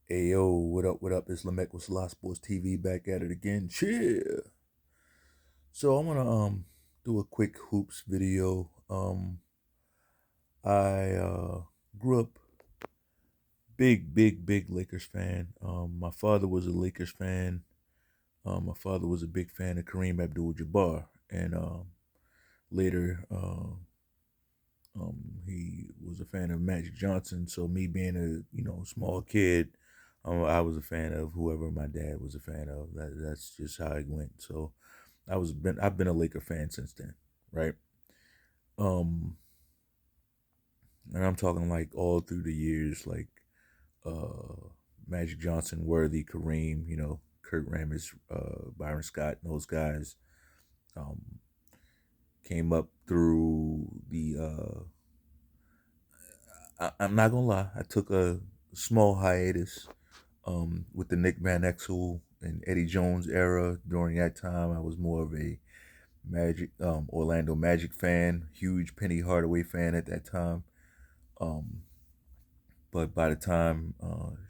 Hey yo, what up, what up? It's Lamek with Selah Sports TV back at it again. Cheer. So I'm gonna do a quick hoops video. I grew up big Lakers fan. My father was a Lakers fan. My father was a big fan of Kareem Abdul-Jabbar, and later he was a fan of Magic Johnson. So me being a small kid, I was a fan of whoever my dad was a fan of. That's just how it went. So I've been a Laker fan since then, right? Um, and I'm talking like all through the years, like uh, Magic Johnson, Worthy, Kareem, Kurt Rambis, Byron Scott, and those guys um, came up through the. I'm not gonna lie, I took a small hiatus with the Nick Van Exel and Eddie Jones era. During that time, I was more of a Orlando Magic fan, huge Penny Hardaway fan at that time. Um, but by the time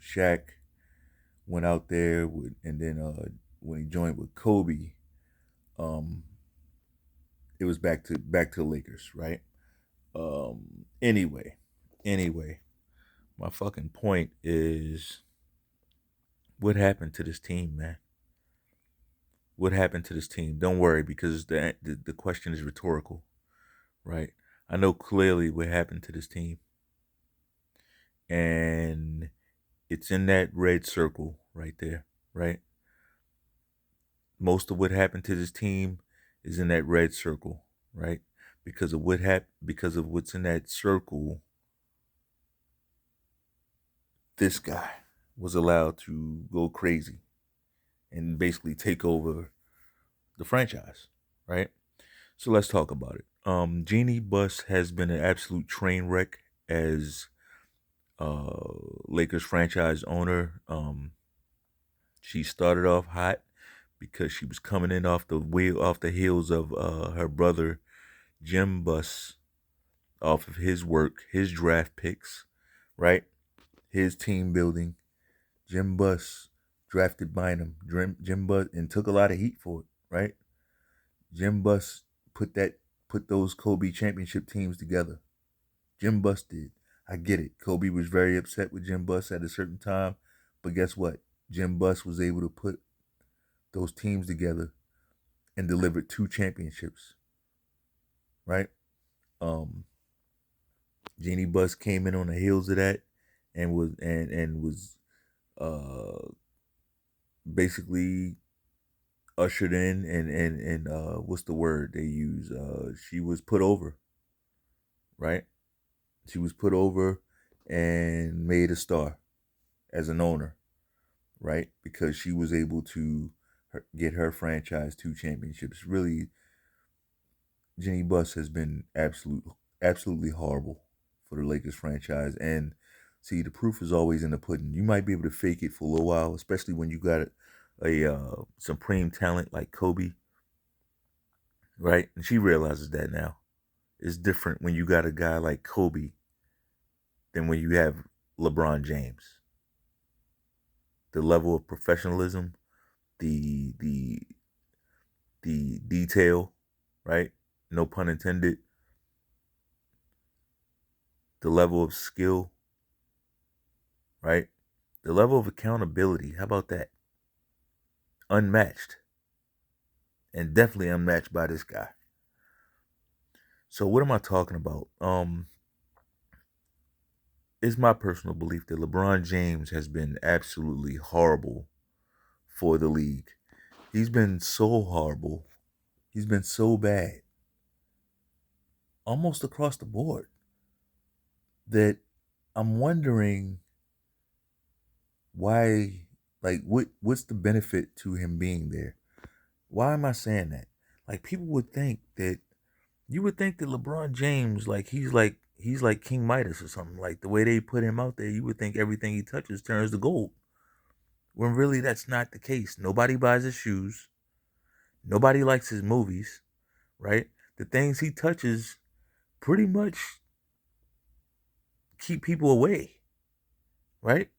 Shaq went out there, and then when he joined with Kobe, um, it was back to the Lakers, right? Anyway, my fucking point is, what happened to this team, man? What happened to this team? Don't worry, because the question is rhetorical, right? I know clearly what happened to this team, and it's in that red circle right there, right? Most of what happened to this team is in that red circle, right? Because of what's in that circle, this guy was allowed to go crazy and basically take over the franchise, right? So let's talk about it. Jeanie Buss has been an absolute train wreck as Lakers franchise owner. She started off hot because she was coming in off the heels of her brother Jim Buss, off of his work, his draft picks, right? His team building. Jim Buss drafted Bynum. Jim Buss, and took a lot of heat for it, right? Jim Buss put those Kobe championship teams together. Jim Buss did. I get it. Kobe was very upset with Jim Buss at a certain time, but guess what? Jim Buss was able to put those teams together and delivered two championships, right? Um, Jeanie Buss came in on the heels of that and was uh basically ushered in and what's the word they use? She was put over, right? She was put over and made a star as an owner, right? Because she was able to get her franchise two championships. Really, Jeanie Buss has been absolutely horrible for the Lakers franchise. And see, the proof is always in the pudding. You might be able to fake it for a little while, especially when you got a supreme talent like Kobe, right? And she realizes that now. It's different when you got a guy like Kobe than when you have LeBron James. The level of professionalism, the the the detail, right? No pun intended. The level of skill, right? The level of accountability. How about that? Unmatched. And definitely unmatched by this guy. So what am I talking about? It's my personal belief that LeBron James has been absolutely horrible for the league. He's been so horrible. He's been so bad, almost across the board, that I'm wondering why, like, what's the benefit to him being there? Why am I saying that? Like, people would think that you would think that LeBron James, like he's like King Midas or something. Like the way they put him out there, you would think everything he touches turns to gold. When really that's not the case. Nobody buys his shoes. Nobody likes his movies, right? The things he touches pretty much keep people away, right?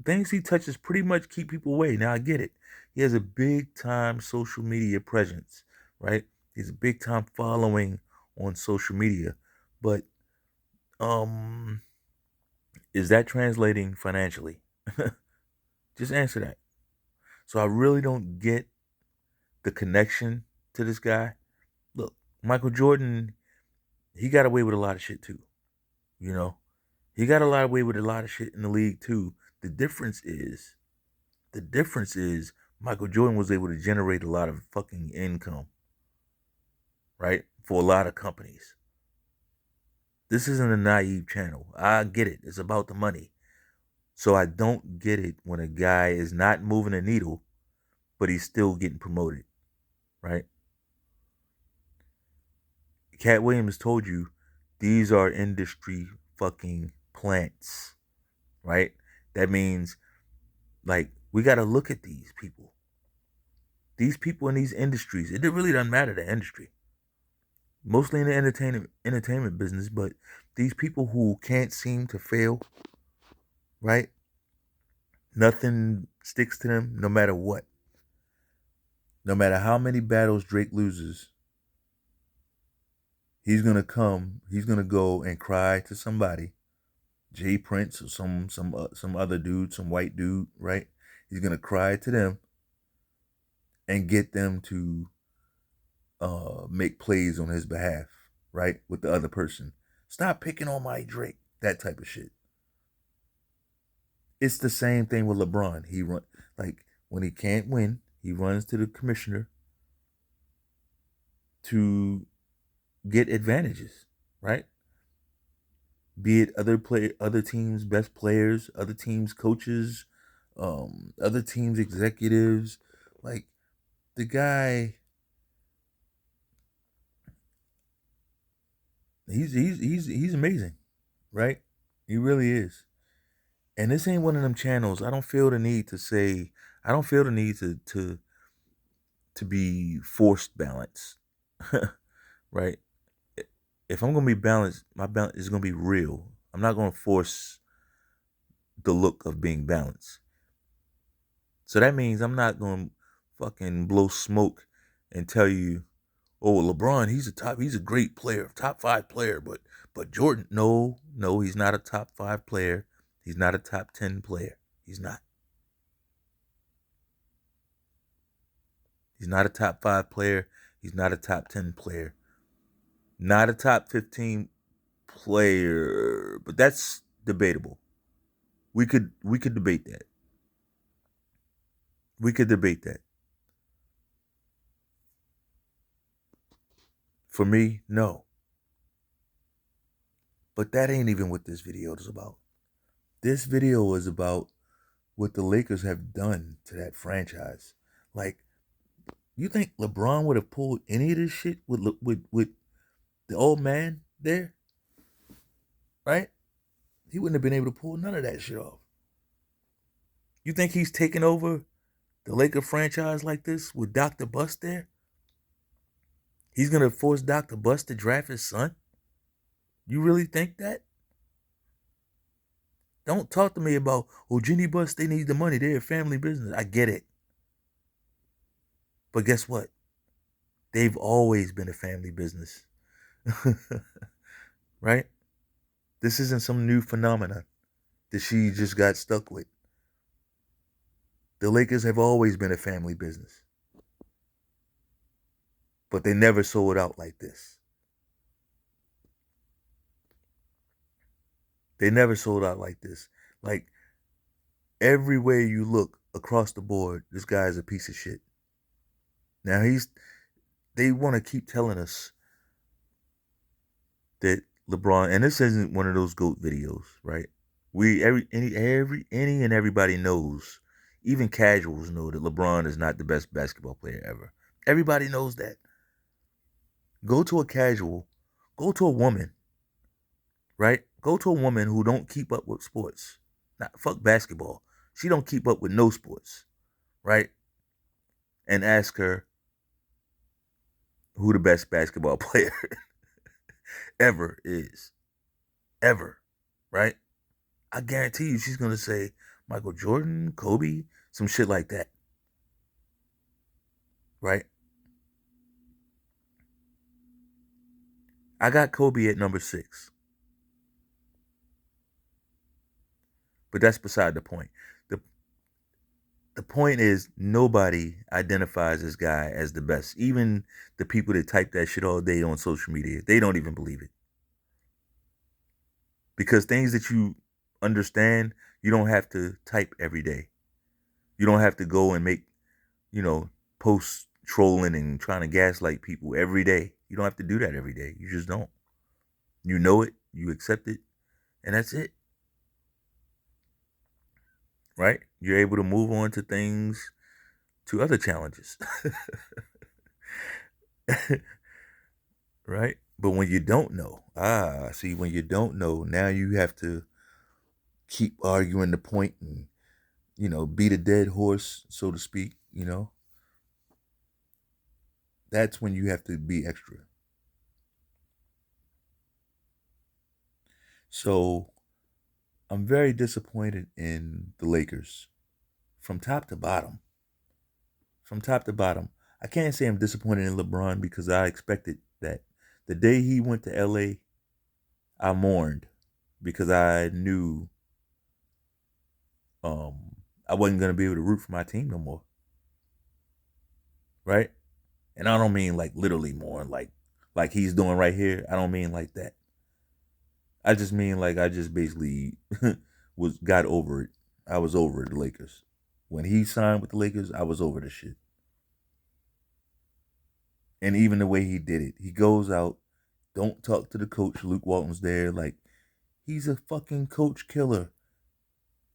things he touches pretty much keep people away. Now I get it. He has a big time social media presence, right? He's a big time following on social media. But um is that translating financially? Just answer that. So I really don't get the connection to this guy. Look, Michael Jordan, he got away with a lot of shit too. You know, he got a lot away with a lot of shit in the league too. The difference is, the difference is Michael Jordan was able to generate a lot of fucking income, right? For a lot of companies. This isn't a naive channel. I get it. It's about the money. So I don't get it when a guy is not moving a needle, but he's still getting promoted, right? Cat Williams told you these are industry fucking plants, right? That means, like, we got to look at these people. These people in these industries, it really doesn't matter the industry. Mostly in the entertainment business, but these people who can't seem to fail, right? Nothing sticks to them no matter what. No matter how many battles Drake loses, he's gonna go and cry to somebody, Jay Prince or some other dude, some white dude, right? He's gonna cry to them and get them to make plays on his behalf, right? With the other person. Stop picking on my Drake, that type of shit. It's the same thing with LeBron. He run like when he can't win, he runs to the commissioner to get advantages, right? Be it other teams' best players, other teams' coaches, other teams' executives. Like the guy, he's amazing, right? He really is. And this ain't one of them channels. I don't feel the need to say. I don't feel the need to be forced balance, right? If I'm gonna be balanced, my balance is gonna be real. I'm not gonna force the look of being balanced. So that means I'm not gonna fucking blow smoke and tell you, oh, LeBron, he's a great player, top 5 player, but Jordan, no, he's not a top 5 player. He's not a top 10 player. He's not. He's not a top 5 player. He's not a top 10 player. Not a top 15 player, but that's debatable. We could debate that. We could debate that. For me, no. But that ain't even what this video is about. This video is about what the Lakers have done to that franchise. Like, you think LeBron would have pulled any of this shit with the old man there? Right? He wouldn't have been able to pull none of that shit off. You think he's taking over the Laker franchise like this with Dr. Buss there? He's gonna force Dr. Buss to draft his son? You really think that? Don't talk to me about, oh, Jeanie Buss, they need the money. They're a family business. I get it. But guess what? They've always been a family business. Right? This isn't some new phenomenon that she just got stuck with. The Lakers have always been a family business. But they never sold out like this. They never sold out like this. Like, everywhere you look across the board, this guy is a piece of shit. Now they want to keep telling us that LeBron, and this isn't one of those GOAT videos, right? Any and everybody knows, even casuals know that LeBron is not the best basketball player ever. Everybody knows that. Go to a casual, go to a woman, right? Go to a woman who don't keep up with sports. Not fuck basketball. She don't keep up with no sports, right? And ask her who the best basketball player ever is. Ever. Right? I guarantee you she's gonna say Michael Jordan, Kobe, some shit like that, right? I got Kobe at number 6, but that's beside the point. The the point is nobody identifies this guy as the best. Even the people that type that shit all day on social media, they don't even believe it. Because things that you understand, you don't have to type every day. You don't have to go and make, you know, posts trolling and trying to gaslight people every day. You don't have to do that every day. You just don't. You know it, you accept it, and that's it. Right? You're able to move on to things, to other challenges. Right? But when you don't know, see, when you don't know, now you have to keep arguing the point and, beat a dead horse, so to speak, That's when you have to be extra. So I'm very disappointed in the Lakers from top to bottom. From top to bottom. I can't say I'm disappointed in LeBron because I expected that. The day he went to LA, I mourned because I knew I wasn't gonna be able to root for my team no more. Right? And I don't mean like literally mourn, like he's doing right here. I don't mean like that. I just mean like I just basically got over it. I was over the Lakers. When he signed with the Lakers, I was over the shit. And even the way he did it, he goes out, don't talk to the coach. Luke Walton's there, like he's a fucking coach killer.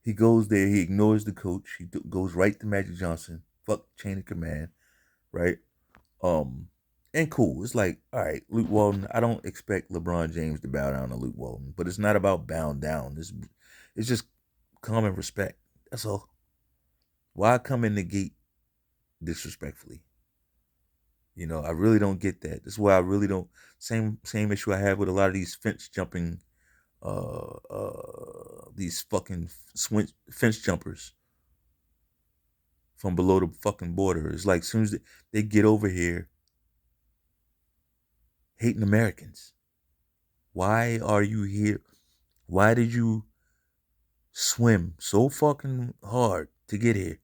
He goes there, he ignores the coach. He goes right to Magic Johnson. Fuck chain of command, right? Um, and cool. It's like, all right, Luke Walton. I don't expect LeBron James to bow down to Luke Walton, but it's not about bowing down. It's just common respect. That's all. Why come in the gate disrespectfully? I really don't get that. That's why I really don't. Same issue I have with a lot of these fence jumping, these fucking fence jumpers from below the fucking border. It's like as soon as they get over here, hating Americans. Why are you here? Why did you swim so fucking hard to get here?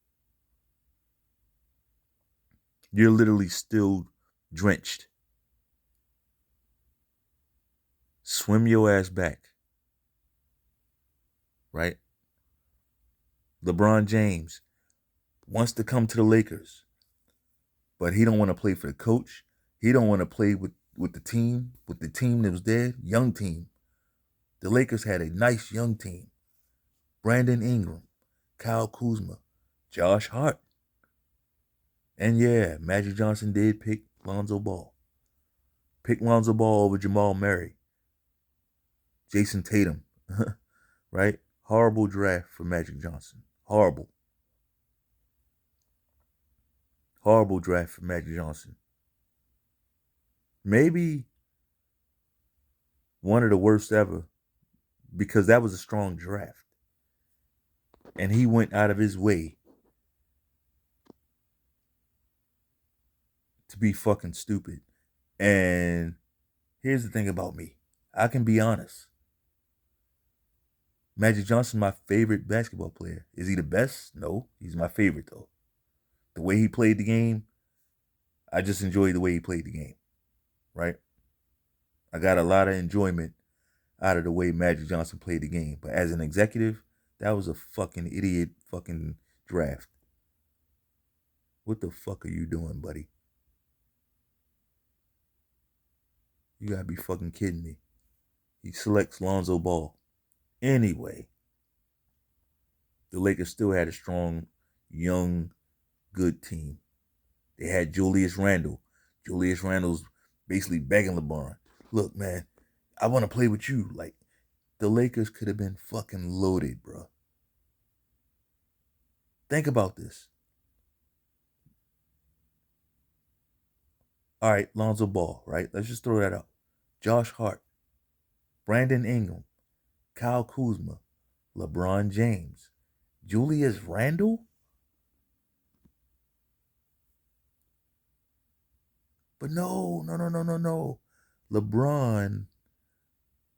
You're literally still drenched. Swim your ass back, right? LeBron James wants to come to the Lakers, but he don't want to play for the coach. He don't want to play with the team that was there, young team. The Lakers had a nice young team. Brandon Ingram, Kyle Kuzma, Josh Hart. And yeah, Magic Johnson did pick Lonzo Ball. Pick Lonzo Ball over Jamal Murray, Jason Tatum, right? Horrible draft for Magic Johnson. Horrible. Horrible draft for Magic Johnson. Maybe one of the worst ever because that was a strong draft. And he went out of his way to be fucking stupid. And here's the thing about me. I can be honest. Magic Johnson, my favorite basketball player. Is he the best? No. He's my favorite though. The way he played the game, I just enjoyed the way he played the game. Right? I got a lot of enjoyment out of the way Magic Johnson played the game. But as an executive, that was a fucking idiot fucking draft. What the fuck are you doing, buddy? You gotta be fucking kidding me. He selects Lonzo Ball. Anyway, the Lakers still had a strong, young, good team. They had Julius Randle. Julius Randle's basically begging LeBron, look, man, I want to play with you. Like, the Lakers could have been fucking loaded, bro. Think about this. All right, Lonzo Ball, right? Let's just throw that out. Josh Hart, Brandon Ingram, Kyle Kuzma, LeBron James, Julius Randle? But no. LeBron.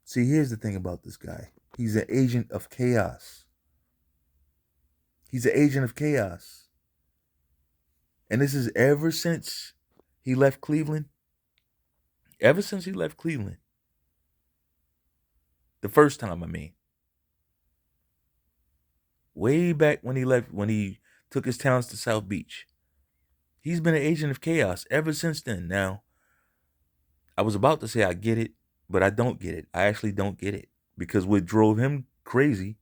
See, here's the thing about this guy. He's an agent of chaos. He's an agent of chaos. And this is ever since he left Cleveland. Ever since he left Cleveland. The first time, I mean. Way back when he left, when he took his talents to South Beach. He's been an agent of chaos ever since then. Now, I was about to say I get it, but I don't get it. I actually don't get it. Because what drove him crazy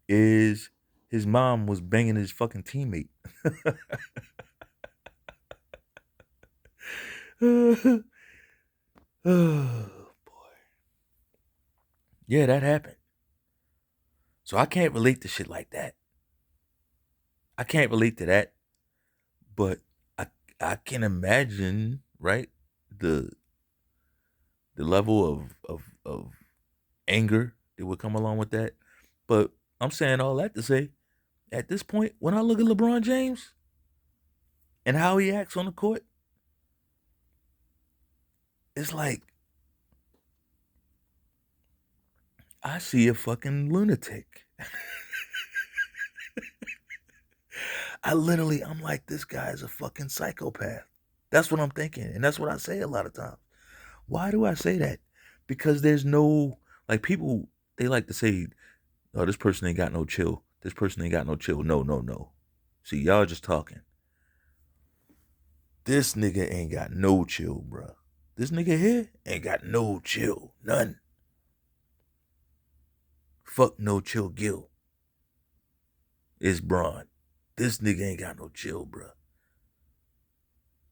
is his mom was banging his fucking teammate. Oh, boy. Yeah, that happened. So I can't relate to shit like that. I can't relate to that. But I can imagine, right? The level of anger that would come along with that. But I'm saying all that to say, at this point, when I look at LeBron James and how he acts on the court, it's like I see a fucking lunatic. I'm like, this guy is a fucking psychopath. That's what I'm thinking. And that's what I say a lot of times. Why do I say that? Because there's no, like, people, they like to say, oh, this person ain't got no chill. This person ain't got no chill. No. See, y'all just talking. This nigga ain't got no chill, bruh. This nigga here ain't got no chill. None. Fuck no chill Gil. It's Bron. This nigga ain't got no chill, bruh.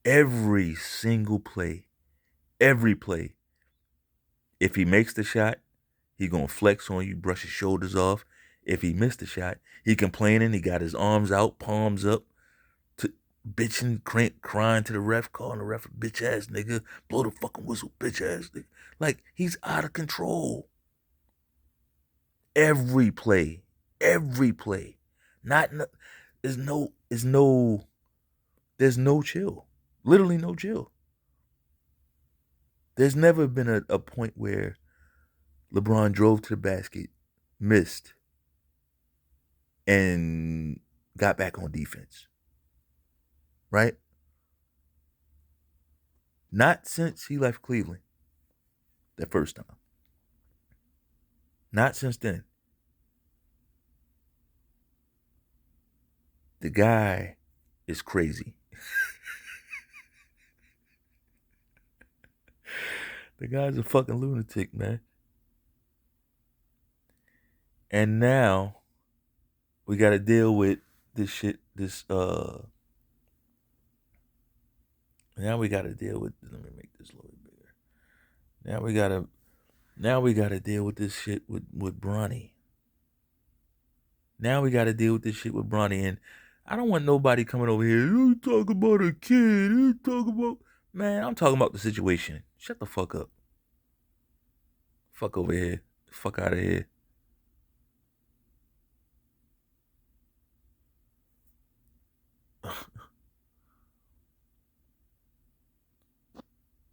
Every single play, if he makes the shot, he gonna flex on you, brush his shoulders off. If he missed the shot, he complaining, he got his arms out, palms up, to bitching, crying to the ref, calling the ref a bitch ass nigga, blow the fucking whistle, bitch ass nigga. Like, he's out of control. Every play. Not there's no chill. Literally no chill. There's never been a point where LeBron drove to the basket, missed, and got back on defense. Right? Not since he left Cleveland. That first time. Not since then. The guy is crazy. The guy's a fucking lunatic, man. And now we gotta deal with this shit, now we gotta deal with, let me make this a little bit bigger. Now we gotta deal with this shit with Bronny. Now we gotta deal with this shit with Bronny. And I don't want nobody coming over here, you talk about a kid, you talk about, man, I'm talking about the situation. Shut the fuck up. Fuck over here. Fuck out of here.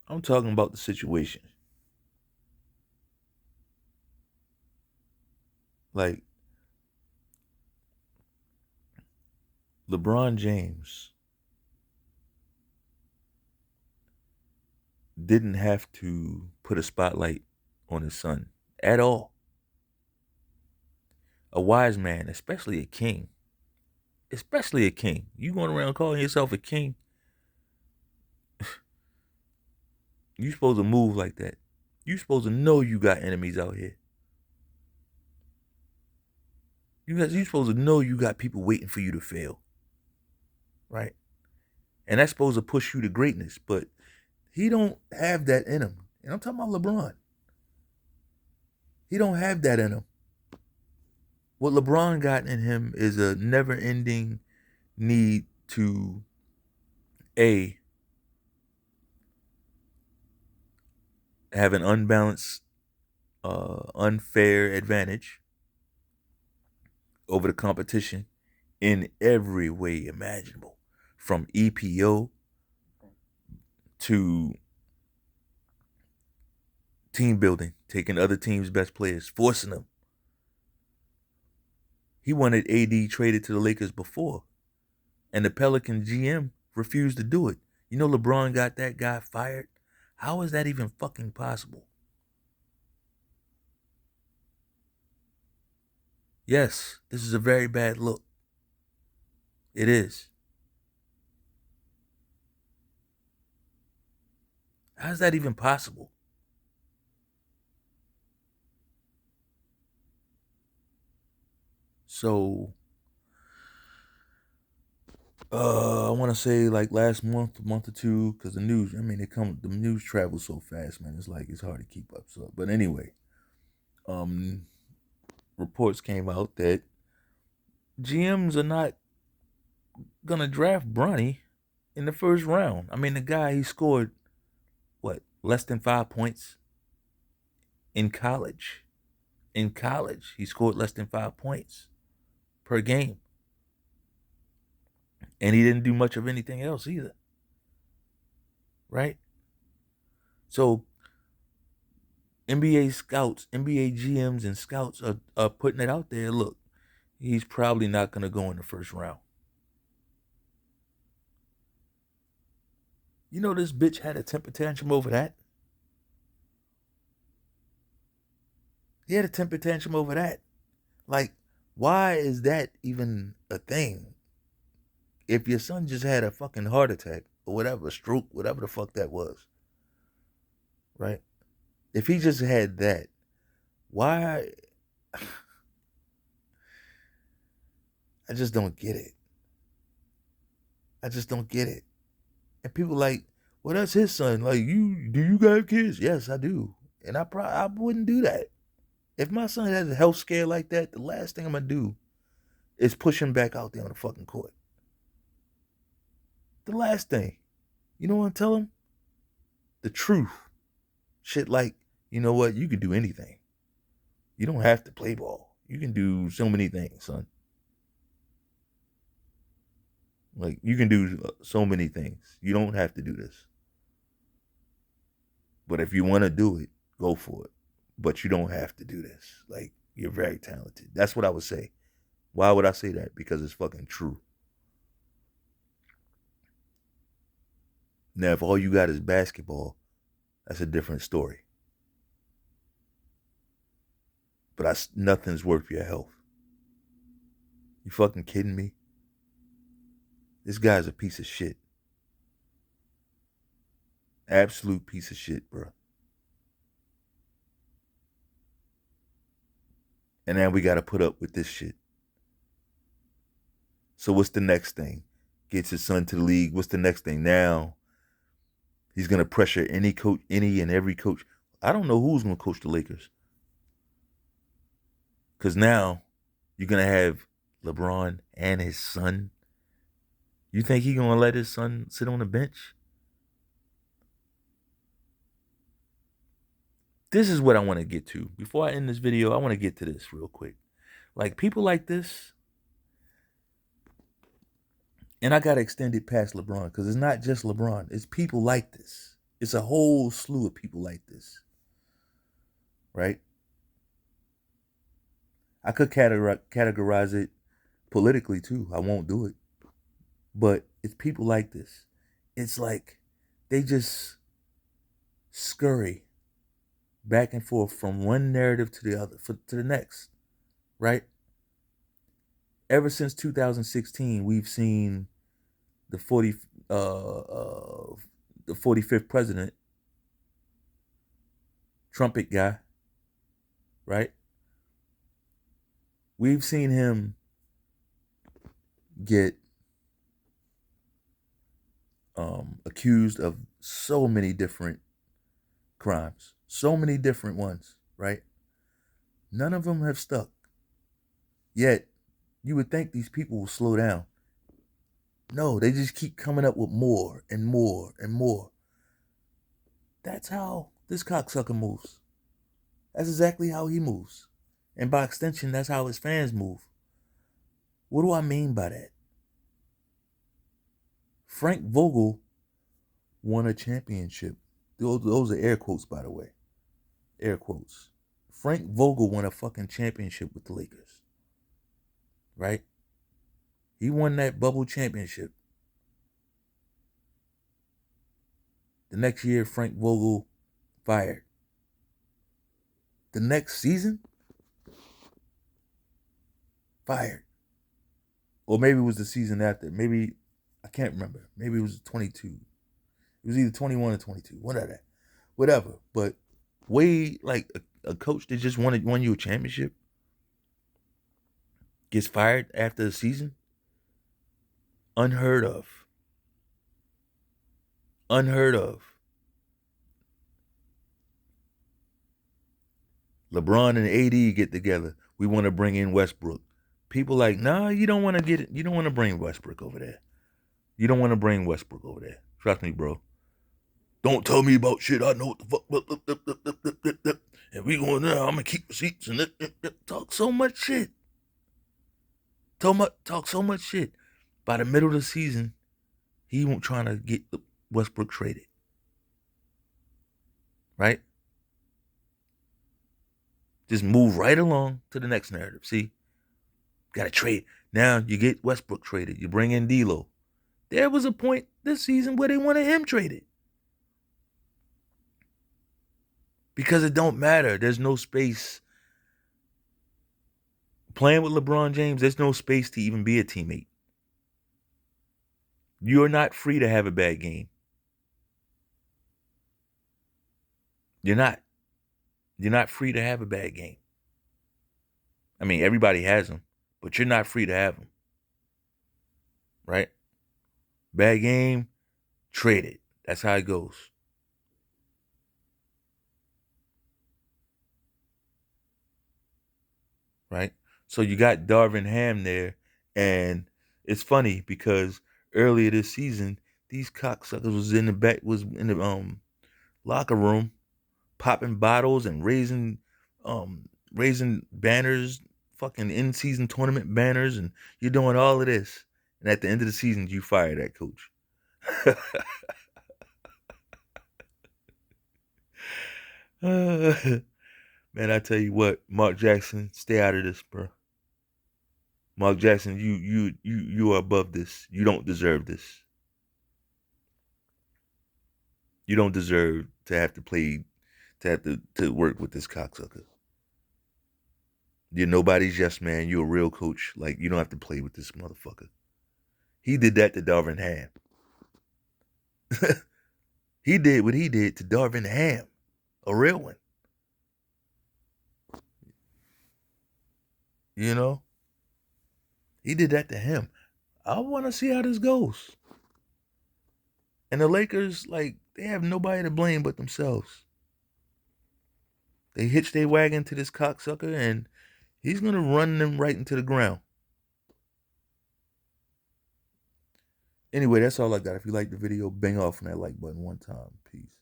I'm talking about the situation. Like, LeBron James didn't have to put a spotlight on his son at all. A wise man, especially a king. You going around calling yourself a king, you supposed to move like that. You supposed to know you got enemies out here. You supposed to know you got people waiting for you to fail. Right? And that's supposed to push you to greatness, but he don't have that in him. And I'm talking about LeBron. He don't have that in him. What LeBron got in him is a never-ending need to have an unbalanced, unfair advantage, over the competition in every way imaginable, from EPO to team building, taking other teams' best players, forcing them. He wanted AD traded to the Lakers before, and the Pelican GM refused to do it. You know LeBron got that guy fired? How is that even fucking possible? Yes, this is a very bad look. It is. How is that even possible? So, I want to say like last month, month or two, because the news, the news travels so fast, man. It's like, it's hard to keep up. So, but anyway, um, reports came out that GMs are not gonna draft Bronny in the first round. I mean, the guy, he scored what, less than 5 points in college. In college, he scored less than 5 points per game, and he didn't do much of anything else either. Right? So NBA scouts, NBA GMs, and scouts are putting it out there. Look, he's probably not gonna go in the first round. You know, this bitch had a temper tantrum over that. He had a temper tantrum over that. Like, why is that even a thing? If your son just had a fucking heart attack or whatever, stroke, whatever the fuck that was, right? If he just had that, why? I just don't get it. I just don't get it. And people like, well, that's his son. Like, do you got kids? Yes, I do. And I wouldn't do that. If my son has a health scare like that, the last thing I'm gonna do is push him back out there on the fucking court. The last thing. You know what I'm telling him? The truth. Shit like, you know what? You can do anything. You don't have to play ball. You can do so many things, son. Like, you can do so many things. You don't have to do this. But if you want to do it, go for it. But you don't have to do this. Like, you're very talented. That's what I would say. Why would I say that? Because it's fucking true. Now, if all you got is basketball, that's a different story. But nothing's worth your health. You fucking kidding me? This guy's a piece of shit. Absolute piece of shit, bro. And now we got to put up with this shit. So what's the next thing? Gets his son to the league. What's the next thing? Now he's going to pressure any coach, any and every coach. I don't know who's going to coach the Lakers. Because now you're going to have LeBron and his son. You think he's going to let his son sit on the bench? This is what I want to get to. Before I end this video, I want to get to this real quick. Like, people like this, and I got to extend it past LeBron, because it's not just LeBron. It's people like this. It's a whole slew of people like this. Right? I could categorize it politically, too. I won't do it. But it's people like this. It's like they just scurry back and forth from one narrative to the other, to the next, right? Ever since 2016, we've seen the 45th president, trumpet guy, right? We've seen him get accused of so many different crimes, so many different ones, right? None of them have stuck. Yet, you would think these people will slow down. No, they just keep coming up with more and more and more. That's how this cocksucker moves. That's exactly how he moves. And by extension, that's how his fans move. What do I mean by that? Frank Vogel won a championship. Those are air quotes, by the way. Air quotes. Frank Vogel won a fucking championship with the Lakers. Right? He won that bubble championship. The next year, Frank Vogel fired. The next season, fired. Or maybe it was the season after. Maybe, I can't remember. Maybe it was 22. It was either 21 or 22. Whatever. But like a coach that just won you a championship gets fired after the season? Unheard of. Unheard of. LeBron and AD get together. We want to bring in Westbrook. People like, nah, you don't want to get it. You don't want to bring Westbrook over there. You don't want to bring Westbrook over there. Trust me, bro. Don't tell me about shit. I know what the fuck. And we going there. I'm gonna keep receipts and talk so much shit. Talk so much shit. By the middle of the season, he won't trying to get Westbrook traded. Right? Just move right along to the next narrative. See? Got to trade. Now you get Westbrook traded. You bring in D'Lo. There was a point this season where they wanted him traded. Because it don't matter. There's no space. Playing with LeBron James, there's no space to even be a teammate. You're not free to have a bad game. You're not. You're not free to have a bad game. I mean, everybody has them, but you're not free to have them. Right? Bad game, trade it. That's how it goes. Right? So you got Darvin Ham there, and it's funny because earlier this season, these cocksuckers was in the locker room, popping bottles and raising banners, fucking in-season tournament banners, and you're doing all of this, and at the end of the season, you fire that coach. Man, I tell you what, Mark Jackson, stay out of this, bro. Mark Jackson, you are above this. You don't deserve this. You don't deserve to have to work with this cocksucker. You're nobody's yes man. You're a real coach. Like, you don't have to play with this motherfucker. He did that to Darvin Ham. He did what he did to Darvin Ham. A real one. You know? He did that to him. I want to see how this goes. And the Lakers, like, they have nobody to blame but themselves. They hitched their wagon to this cocksucker, and he's going to run them right into the ground. Anyway, that's all I got. If you like the video, bang off on that like button one time. Peace.